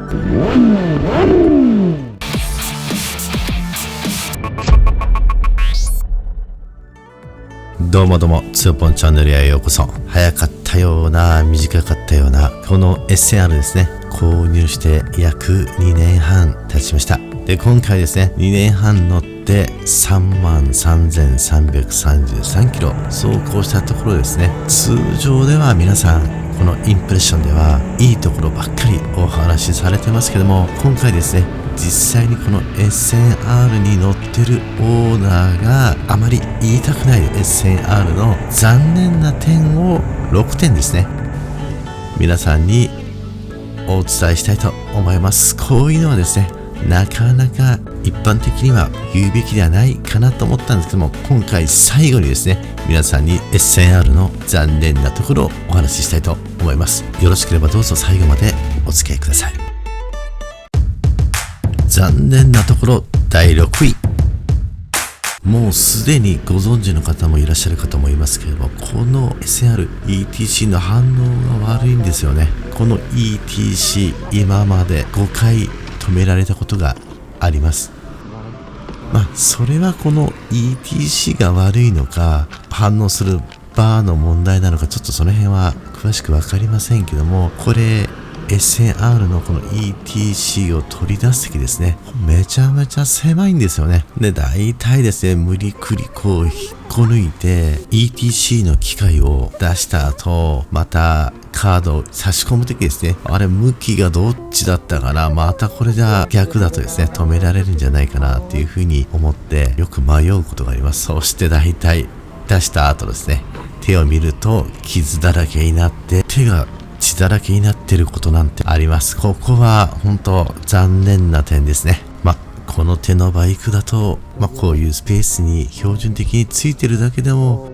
どうもどうも、つよぽんチャンネルへようこそ。早かったような、短かったような、この SNR ですね、購入して約2年半経ちました。で、今回ですね、2年半乗って33,333キロ走行したところですね、通常では皆さん、このインプレッションではいいところばっかりお話しされてますけども、今回ですね、実際にこの SNR に乗ってるオーナーがあまり言いたくない SNR の残念な点を6点ですね、皆さんにお伝えしたいと思います。こういうのはですね、なかなか一般的には言うべきではないかなと思ったんですけども、今回最後にですね、皆さんに SNR の残念なところをお話ししたいと思います。よろしければどうぞ最後までお付き合いください。残念なところ第6位。もうすでにご存知の方もいらっしゃるかと思いますけれども、この SNR ETC の反応が悪いんですよね。この ETC 今まで5回止められたことがあります。それはこの ETC が悪いのか、反応するバーの問題なのか、ちょっとその辺は詳しくわかりませんけども、これSNR のこの ETC を取り出すときですね、めちゃめちゃ狭いんですよね。で、大体ですね、無理くりこう引っこ抜いて ETC の機械を出した後、またカードを差し込むときですね、あれ向きがどっちだったかな、またこれじゃ逆だとですね、止められるんじゃないかなっていうふうに思ってよく迷うことがあります。そして大体出した後ですね、手を見ると傷だらけになって手が血だらけになってることなんてあります。ここは本当残念な点ですね。この手のバイクだと、こういうスペースに標準的についてるだけでも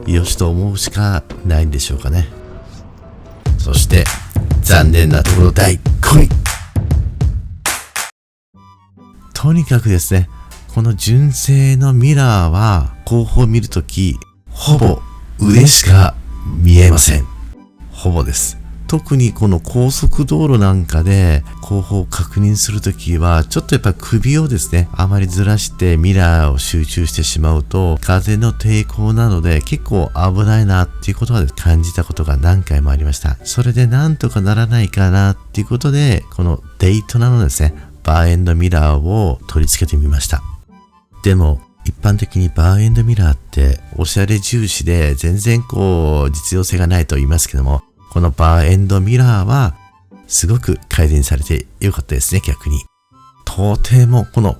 よしと思うしかないんでしょうかね。そして残念なところ第5位。とにかくですね、この純正のミラーは後方を見るときほぼ腕しか見えません。ほぼです。特にこの高速道路なんかで後方を確認するときは、ちょっとやっぱ首をですね、あまりずらしてミラーを集中してしまうと、風の抵抗などで結構危ないなっていうことは感じたことが何回もありました。それでなんとかならないかなっていうことで、このデイトナのですね、バーエンドミラーを取り付けてみました。でも、一般的にバーエンドミラーっておしゃれ重視で全然実用性がないと言いますけども、このバーエンドミラーはすごく改善されてよかったですね、逆に。とてもこの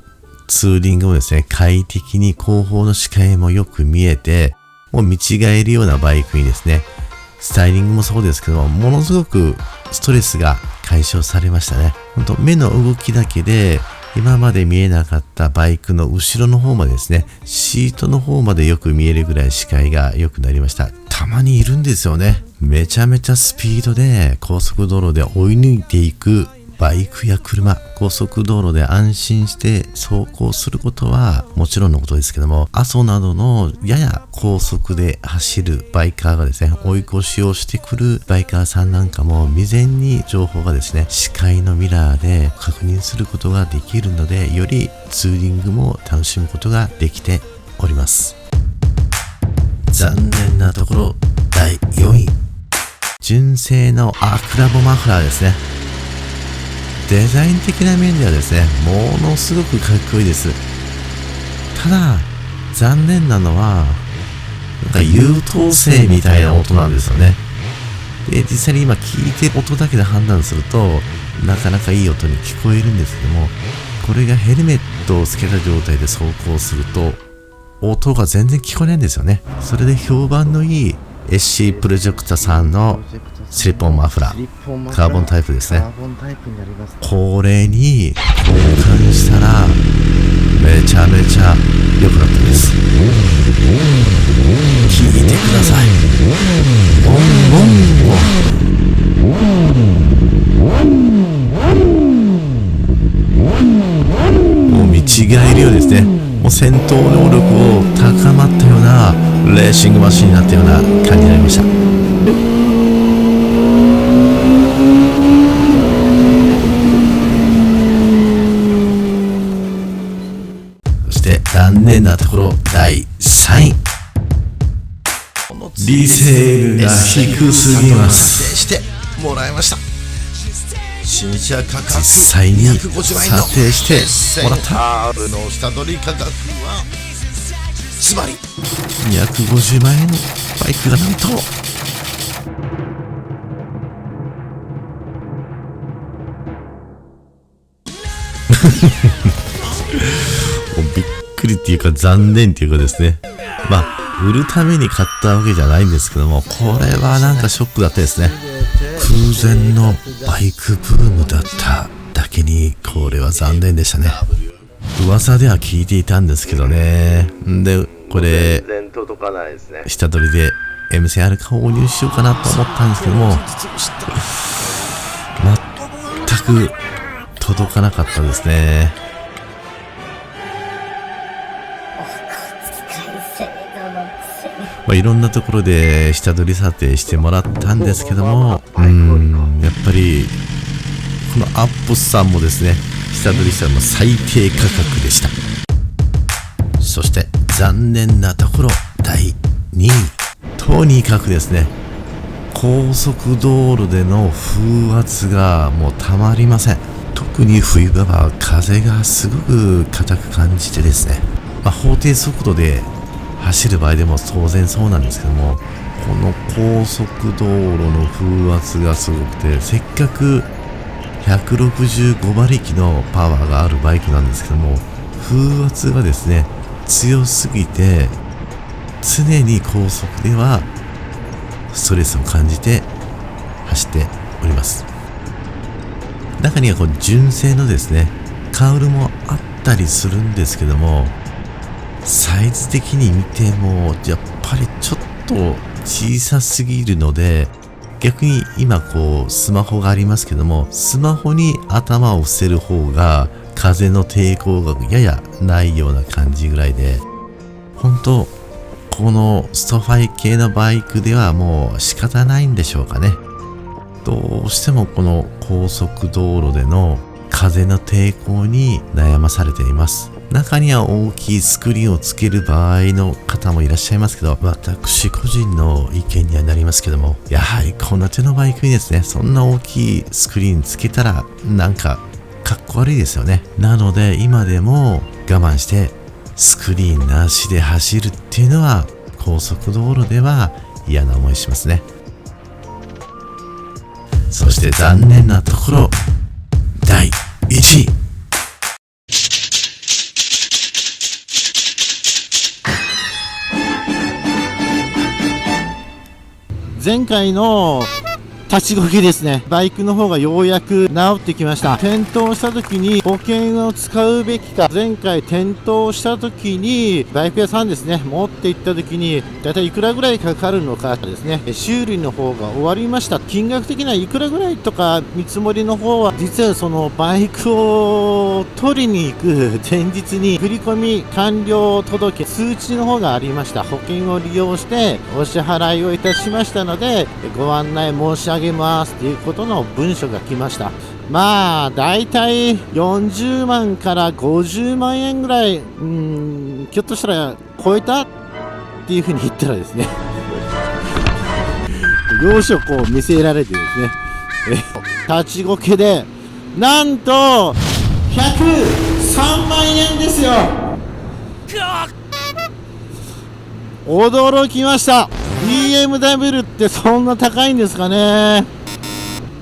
ツーリングもですね、快適に後方の視界もよく見えて、もう見違えるようなバイクにですね、スタイリングもそうですけども、ものすごくストレスが解消されましたね。本当目の動きだけで今まで見えなかったバイクの後ろの方までですね、シートの方までよく見えるぐらい視界が良くなりました。たまにいるんですよね。めちゃめちゃスピードで高速道路で追い抜いていくバイクや車、高速道路で安心して走行することはもちろんのことですけども、阿蘇などのやや高速で走るバイカーがですね、追い越しをしてくるバイカーさんなんかも未然に情報がですね、視界のミラーで確認することができるので、よりツーリングも楽しむことができております。残念なところ第4位。純正のアクラボマフラーですね。デザイン的な面ではですね、ものすごくかっこいいです。ただ残念なのは優等生みたいな音なんですよね。で、実際に今聞いてる音だけで判断するとなかなかいい音に聞こえるんですけども、これがヘルメットをつけた状態で走行すると音が全然聞こえないんですよね。それで評判のいい SC プロジェクタさんのスリップオンマフラー、カーボンタイプですね。これに交換したらめちゃめちゃ良くなったんです。聞いてください。ボンボンボン。もう見違えるようですね。もう戦闘能力を高まったようなレーシングマシンになったような感じになりました。念なところ第3位。リセールが低すぎます。してもらいました。新車価格実際に250万円の査定してもらった R の下取り価格はつまり250万円のバイクがなんともうびっくりっていうか残念っていうかですね、まあ売るために買ったわけじゃないんですけども、これはなんかショックだったですね。空前のバイクブームだっただけにこれは残念でしたね。噂では聞いていたんですけどね。でこれ下取りで M1000R 購入しようかなと思ったんですけども、全く届かなかったですね。いろんなところで下取り査定してもらったんですけども、やっぱりこのアップスさんもですね、下取りしたらもう最低価格でした。そして残念なところ第2位、とにかくですね、高速道路での風圧がもうたまりません。特に冬場は風がすごく硬く感じてですね、法定速度で走る場合でも当然そうなんですけども、この高速道路の風圧がすごくて、せっかく165馬力のパワーがあるバイクなんですけども、風圧がですね強すぎて常に高速ではストレスを感じて走っております。中にはこう純正のですねカウルもあったりするんですけども、サイズ的に見てもやっぱりちょっと小さすぎるので、逆に今こうスマホがありますけども、スマホに頭を伏せる方が風の抵抗がややないような感じぐらいで、本当このストファイ系のバイクではもう仕方ないんでしょうかね。どうしてもこの高速道路での風の抵抗に悩まされています。中には大きいスクリーンをつける場合の方もいらっしゃいますけど、私個人の意見にはなりますけども、やはりこの手のバイクにですね、そんな大きいスクリーンつけたらなんかかっこ悪いですよね。なので今でも我慢してスクリーンなしで走るっていうのは高速道路では嫌な思いしますね。そして残念なところ第1位、前回の立ちこけですね。バイクの方がようやく治ってきました。転倒した時に保険を使うべきか、前回転倒した時にバイク屋さんですね、持って行った時にだいたいいくらぐらいかかるのかですね、修理の方が終わりました。金額的にはいくらぐらいとか見積もりの方は、実はそのバイクを取りに行く前日に振り込み完了届通知の方がありました。保険を利用してお支払いをいたしましたのでご案内申し上げますということの文書が来ました。だいたい40万から50万円ぐらい、ひょっとしたら超えたっていうふうに言ったらですね要所をこう見せられてですね、立ちこけでなんと103万円ですよ。驚きました。 BMW ってそんな高いんですかね。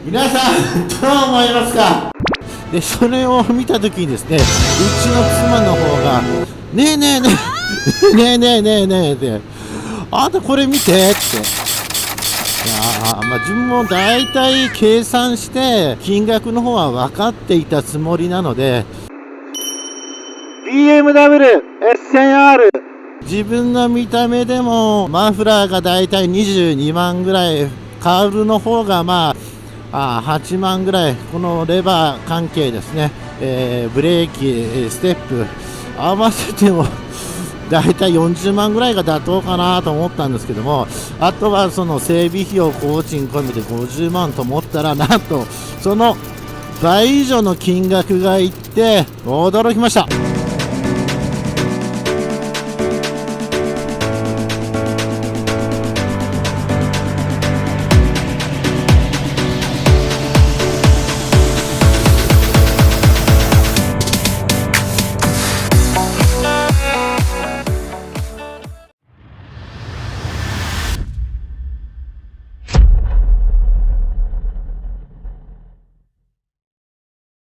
皆さんどう思いますか。でそれを見た時にですね、うちの妻の方がねえねえねえねえねえねえねえってあんたこれ見てって、いや自分も大体計算して金額の方は分かっていたつもりなので、 BMW S1000R 自分の見た目でもマフラーがだいたい22万ぐらい、カウルの方が8万ぐらい、このレバー関係ですね、ブレーキステップ合わせてもだいたい40万ぐらいが妥当かなと思ったんですけども、あとはその整備費用工賃込みで50万と思ったら、なんとその倍以上の金額がいって驚きました。